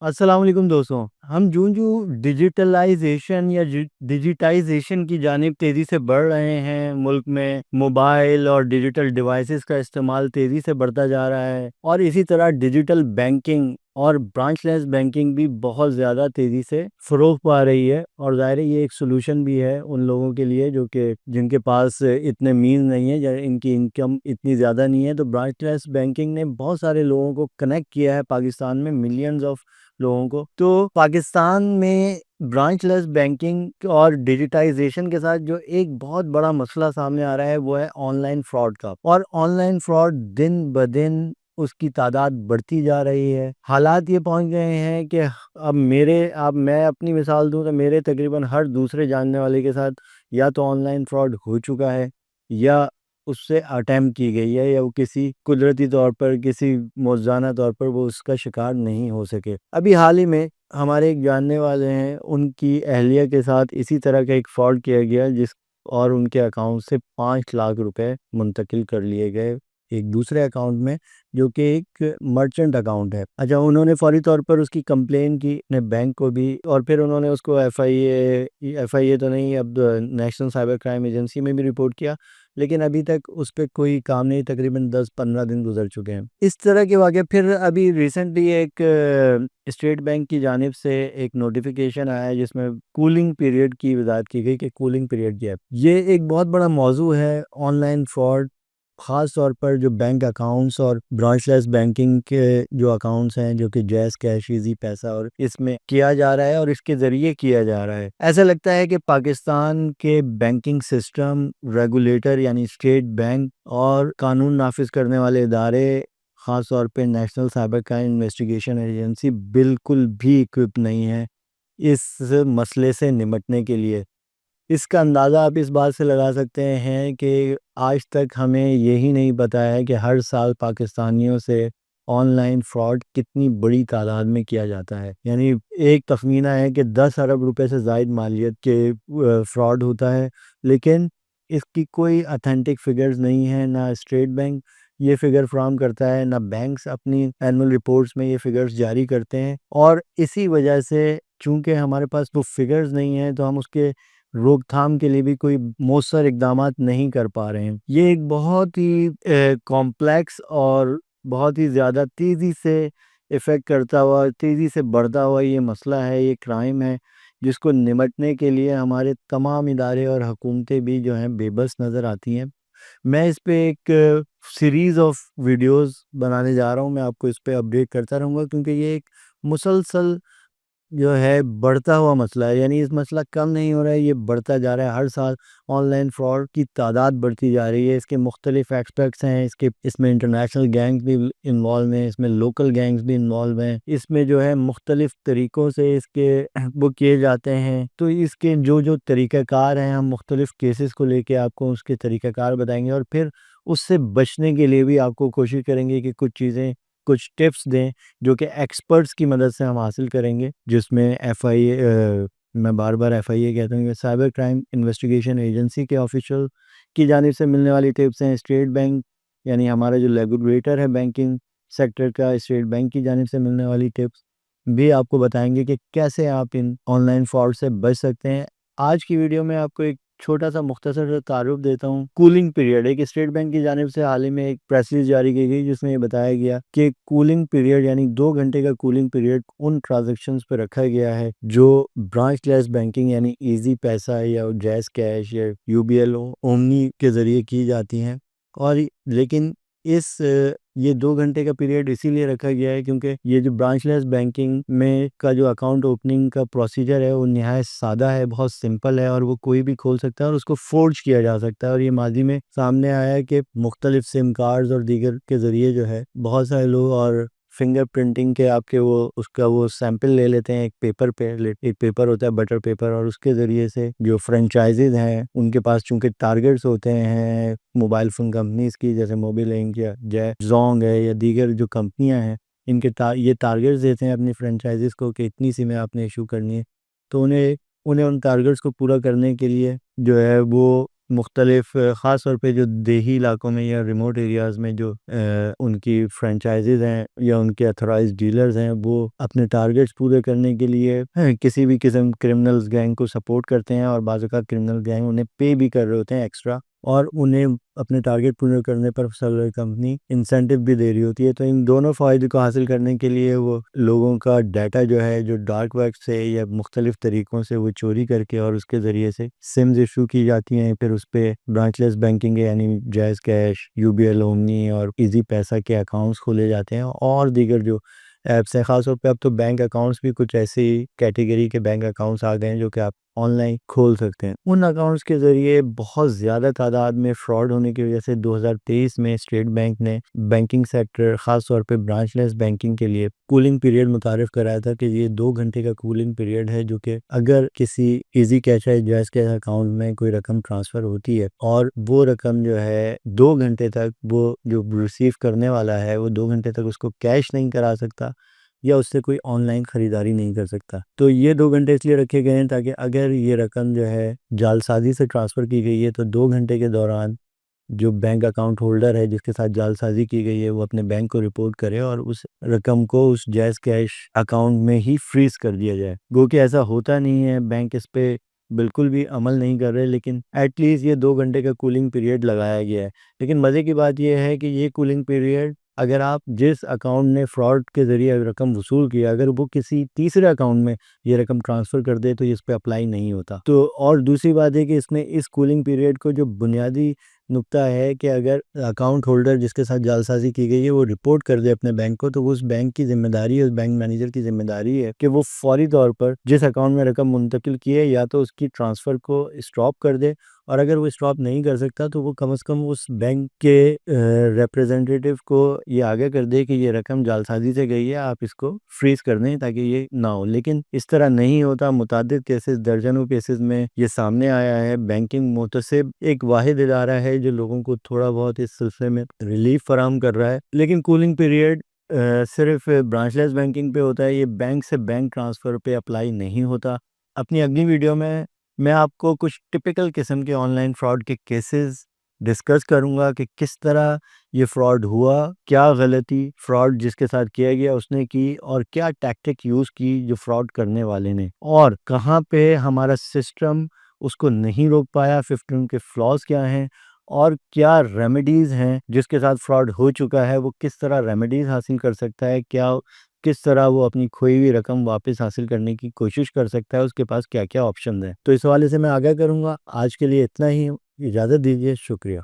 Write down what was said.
السلام علیکم دوستوں، ہم جوں جوں ڈیجیٹلائزیشن یا ڈیجیٹائزیشن کی جانب تیزی سے بڑھ رہے ہیں، ملک میں موبائل اور ڈیجیٹل ڈیوائسز کا استعمال تیزی سے بڑھتا جا رہا ہے، اور اسی طرح ڈیجیٹل بینکنگ اور برانچ لیس بینکنگ بھی بہت زیادہ تیزی سے فروغ پا رہی ہے۔ اور ظاہر ہے یہ ایک سلوشن بھی ہے ان لوگوں کے لیے جو کہ جن کے پاس اتنے مینز نہیں ہے یا ان کی انکم اتنی زیادہ نہیں ہے۔ تو برانچ لیس بینکنگ نے بہت سارے لوگوں کو کنیکٹ کیا ہے، پاکستان میں ملینز آف لوگوں کو۔ تو پاکستان میں برانچ لیس بینکنگ اور ڈیجیٹائزیشن کے ساتھ جو ایک بہت بڑا مسئلہ سامنے آ رہا ہے وہ ہے آن لائن فراڈ کا، اور آن لائن فراڈ دن بدن اس کی تعداد بڑھتی جا رہی ہے۔ حالات یہ پہنچ گئے ہیں کہ اب میں اپنی مثال دوں تو میرے تقریباً ہر دوسرے جاننے والے کے ساتھ یا تو آن لائن فراڈ ہو چکا ہے، یا اس سے اٹیمپٹ کی گئی ہے، یا وہ کسی قدرتی طور پر، کسی موزانہ طور پر وہ اس کا شکار نہیں ہو سکے۔ ابھی حال ہی میں ہمارے ایک جاننے والے ہیں، ان کی اہلیہ کے ساتھ اسی طرح کا ایک فراڈ کیا گیا، اور ان کے اکاؤنٹ سے 5 لاکھ روپے منتقل کر لیے گئے ایک دوسرے اکاؤنٹ میں، جو کہ ایک مرچنٹ اکاؤنٹ ہے۔ اچھا، انہوں نے فوری طور پر اس کی کمپلین کی اپنے بینک کو بھی، اور پھر انہوں نے اس کو ایف آئی اے تو نہیں، اب نیشنل سائبر کرائم ایجنسی میں بھی رپورٹ کیا، لیکن ابھی تک اس پہ کوئی کام نہیں، تقریباً 10-15 دن گزر چکے ہیں۔ اس طرح کے واقعہ پھر ابھی ریسنٹلی ایک اسٹیٹ بینک کی جانب سے ایک نوٹیفیکیشن آیا ہے جس میں کولنگ پیریڈ کی وضاحت کی گئی کہ کولنگ پیریڈ کیا ہے۔ یہ ایک بہت بڑا موضوع ہے، آن لائن فراڈ، خاص طور پر جو بینک اکاؤنٹس اور برانچ لیس بینکنگ کے جو اکاؤنٹس ہیں، جو کہ جیز کیش، ایزی پیسہ، اور اس میں کیا جا رہا ہے اور اس کے ذریعے کیا جا رہا ہے۔ ایسا لگتا ہے کہ پاکستان کے بینکنگ سسٹم، ریگولیٹر یعنی اسٹیٹ بینک اور قانون نافذ کرنے والے ادارے، خاص طور پہ national cyber crime investigation agency, بالکل بھی اکوپ نہیں ہے اس مسئلے سے نمٹنے کے لیے۔ اس کا اندازہ آپ اس بات سے لگا سکتے ہیں کہ آج تک ہمیں یہی نہیں پتا ہے کہ ہر سال پاکستانیوں سے آن لائن فراڈ کتنی بڑی تعداد میں کیا جاتا ہے۔ یعنی ایک تخمینہ ہے کہ 10 ارب روپے سے زائد مالیت کے فراڈ ہوتا ہے، لیکن اس کی کوئی اتھینٹک فگرز نہیں ہے، نہ اسٹیٹ بینک یہ فگر فراہم کرتا ہے، نہ بینکس اپنی اینول رپورٹس میں یہ فگرز جاری کرتے ہیں، اور اسی وجہ سے چونکہ ہمارے پاس وہ فگرز نہیں ہیں تو ہم اس کے روک تھام کے لیے بھی کوئی مؤثر اقدامات نہیں کر پا رہے ہیں۔ یہ ایک بہت ہی کمپلیکس اور بہت ہی زیادہ تیزی سے افیکٹ کرتا ہوا، تیزی سے بڑھتا ہوا یہ مسئلہ ہے، یہ کرائم ہے، جس کو نمٹنے کے لیے ہمارے تمام ادارے اور حکومتیں بھی جو ہیں بے بس نظر آتی ہیں۔ میں اس پہ ایک سیریز آف ویڈیوز بنانے جا رہا ہوں، میں آپ کو اس پہ اپڈیٹ کرتا رہوں گا، کیونکہ یہ ایک مسلسل جو ہے بڑھتا ہوا مسئلہ ہے۔ یعنی اس مسئلہ کم نہیں ہو رہا ہے، یہ بڑھتا جا رہا ہے، ہر سال آن لائن فراڈ کی تعداد بڑھتی جا رہی ہے۔ اس کے مختلف ایسپیکٹس ہیں، اس میں انٹرنیشنل گینگز بھی انوالو ہیں، اس میں لوکل گینگز بھی انوالو ہیں، اس میں جو ہے مختلف طریقوں سے اس کے وہ کیے جاتے ہیں۔ تو اس کے جو طریقہ کار ہیں، ہم مختلف کیسز کو لے کے آپ کو اس کے طریقہ کار بتائیں گے، اور پھر اس سے بچنے کے لیے بھی آپ کو کوشش کریں گے کہ کچھ ٹپس دیں جو کہ ایکسپرٹس کی مدد سے ہم حاصل کریں گے، جس میں ایف آئی اے، میں بار بار ایف آئی اے کہتا ہوں، سائبر کرائم انویسٹیگیشن ایجنسی کے آفیشل کی جانب سے ملنے والی ٹپس ہیں، اسٹیٹ بینک یعنی ہمارا جو ریگولیٹر ہے بینکنگ سیکٹر کا، اسٹیٹ بینک کی جانب سے ملنے والی ٹپس بھی آپ کو بتائیں گے کہ کیسے آپ ان آن لائن فراڈ سے بچ سکتے ہیں۔ آج کی ویڈیو میں آپ کو ایک چھوٹا سا مختصر سا تعارف دیتا ہوں۔ کولنگ پیریڈ، ایک اسٹیٹ بینک کی جانب سے حال ہی میں ایک پریس ریلیز جاری کی گئی جس میں یہ بتایا گیا کہ کولنگ پیریڈ یعنی 2 گھنٹے کا کولنگ پیریڈ ان ٹرانزیکشنز پہ رکھا گیا ہے جو برانچ لیس بینکنگ یعنی ایزی پیسہ یا جیز کیش یا یو بی ایل اومنی کے ذریعے کی جاتی ہیں۔ اور لیکن یہ 2 گھنٹے کا پیریڈ اسی لیے رکھا گیا ہے کیونکہ یہ جو برانچ لیس بینکنگ میں کا جو اکاؤنٹ اوپننگ کا پروسیجر ہے وہ نہایت سادہ ہے، بہت سمپل ہے، اور وہ کوئی بھی کھول سکتا ہے اور اس کو فورج کیا جا سکتا ہے۔ اور یہ ماضی میں سامنے آیا ہے کہ مختلف سم کارڈز اور دیگر کے ذریعے جو ہے بہت سارے لوگ، اور فنگر پرنٹنگ کے آپ کے اس کا سیمپل لے لیتے ہیں، ایک پیپر پہ، ایک پیپر ہوتا ہے بٹر پیپر، اور اس کے ذریعے سے جو فرنچائزز ہیں ان کے پاس چونکہ ٹارگیٹس ہوتے ہیں موبائل فون کمپنیز کی، جیسے موبی لنک یا زونگ ہے یا دیگر جو کمپنیاں ہیں، ان کے یہ ٹارگیٹس دیتے ہیں اپنی فرنچائزز کو کہ اتنی سمیں آپ نے ایشو کرنی ہے، تو انہیں ان ٹارگیٹس کو پورا کرنے کے لیے جو ہے وہ مختلف خاص طور پہ جو دیہی علاقوں میں یا ریموٹ ایریاز میں جو ان کی فرینچائزز ہیں یا ان کے اتھورائز ڈیلرز ہیں، وہ اپنے ٹارگیٹس پورے کرنے کے لیے کسی بھی قسم کرمنلز گینگ کو سپورٹ کرتے ہیں، اور بعض اوقات کرمنل گینگ انہیں پے بھی کر رہے ہوتے ہیں ایکسٹرا، اور انہیں اپنے ٹارگیٹ پورے کرنے پر سیلر کمپنی انسینٹیو بھی دے رہی ہوتی ہے۔ تو ان دونوں فائدے کو حاصل کرنے کے لیے وہ لوگوں کا ڈیٹا جو ہے، جو ڈارک ویب سے یا مختلف طریقوں سے وہ چوری کر کے اور اس کے ذریعے سے سمز ایشو کی جاتی ہیں، پھر اس پہ برانچ لیس بینکنگ یعنی جائز cash, U B L Omni اور ایزی پیسہ کے اکاؤنٹس کھولے جاتے ہیں، اور دیگر جو ایپس ہیں۔ خاص طور پہ اب تو بینک اکاؤنٹس بھی کچھ ایسی کیٹیگری کے بینک اکاؤنٹس آ گئے ہیں جو کہ آپ آن لائن کھول سکتے ہیں۔ ان اکاؤنٹس کے ذریعے بہت زیادہ تعداد میں فراڈ ہونے کی وجہ سے 2023 میں اسٹیٹ بینک نے بینکنگ سیکٹر، خاص طور پہ برانچ لیس بینکنگ کے لیے کولنگ پیریڈ متعارف کرایا تھا کہ یہ 2 گھنٹے کا کولنگ پیریڈ ہے، جو کہ اگر کسی ایزی کیش یا جائز کیش اکاؤنٹ میں کوئی رقم ٹرانسفر ہوتی ہے اور وہ رقم جو ہے 2 گھنٹے تک وہ جو ریسیو کرنے والا ہے وہ 2 گھنٹے تک اس کو کیش نہیں کرا سکتا یا اس سے کوئی آن لائن خریداری نہیں کر سکتا، تو یہ 2 گھنٹے اس لیے رکھے گئے ہیں تاکہ اگر یہ رقم جو ہے جعل سازی سے ٹرانسفر کی گئی ہے تو 2 گھنٹے کے دوران جو بینک اکاؤنٹ ہولڈر ہے جس کے ساتھ جعل سازی کی گئی ہے وہ اپنے بینک کو رپورٹ کرے اور اس رقم کو اس جائز کیش اکاؤنٹ میں ہی فریز کر دیا جائے۔ گو کہ ایسا ہوتا نہیں ہے، بینک اس پہ بالکل بھی عمل نہیں کر رہے، لیکن ایٹ لیسٹ یہ 2 گھنٹے کا کولنگ پیریڈ لگایا گیا ہے۔ لیکن مزے کی بات یہ ہے کہ یہ کولنگ پیریڈ اگر آپ جس اکاؤنٹ نے فراڈ کے ذریعے رقم وصول کیا اگر وہ کسی تیسرے اکاؤنٹ میں یہ رقم ٹرانسفر کر دے تو اس پہ اپلائی نہیں ہوتا۔ تو اور دوسری بات ہے کہ اس میں اس کولنگ پیریڈ کو جو بنیادی نقطہ ہے کہ اگر اکاؤنٹ ہولڈر جس کے ساتھ جعل سازی کی گئی ہے وہ رپورٹ کر دے اپنے بینک کو، تو وہ اس بینک کی ذمہ داری ہے، اس بینک مینیجر کی ذمہ داری ہے کہ وہ فوری طور پر جس اکاؤنٹ میں رقم منتقل کی ہے یا تو اس کی ٹرانسفر کو اسٹاپ کر دے، اور اگر وہ اسٹاپ نہیں کر سکتا تو وہ کم از کم اس بینک کے ریپریزنٹیٹیو کو یہ آگے کر دے کہ یہ رقم جعل سازی سے گئی ہے، آپ اس کو فریز کر دیں تاکہ یہ نہ ہو۔ لیکن اس طرح نہیں ہوتا، متعدد کیسز، درجنوں کیسز میں یہ سامنے آیا ہے۔ بینکنگ محتسب ایک واحد ادارہ ہے جو لوگوں کو تھوڑا بہت اس سلسلے میں ریلیف فراہم کر رہا ہے، لیکن کولنگ پیریڈ صرف برانچ لیس بینکنگ پہ ہوتا ہے، یہ بینک سے بینک ٹرانسفر پہ اپلائی نہیں ہوتا۔ اپنی اگلی ویڈیو میں آپ کو کچھ ٹپیکل قسم کے آن لائن فراڈ کے کیسز ڈسکس کروں گا کہ کس طرح یہ فراڈ ہوا، کیا غلطی فراڈ جس کے ساتھ کیا گیا اس نے کی، اور کیا ٹیکٹک یوز کی جو فراڈ کرنے والے نے، اور کہاں پہ ہمارا سسٹم اس کو نہیں روک پایا، 15 کے فلاز کیا ہیں، اور کیا ریمیڈیز ہیں جس کے ساتھ فراڈ ہو چکا ہے وہ کس طرح ریمیڈیز حاصل کر سکتا ہے، کس طرح وہ اپنی کھوئی ہوئی رقم واپس حاصل کرنے کی کوشش کر سکتا ہے، اس کے پاس کیا کیا آپشنز ہیں۔ تو اس حوالے سے میں آگاہ کروں گا۔ آج کے لیے اتنا ہی، اجازت دیجیے، شکریہ۔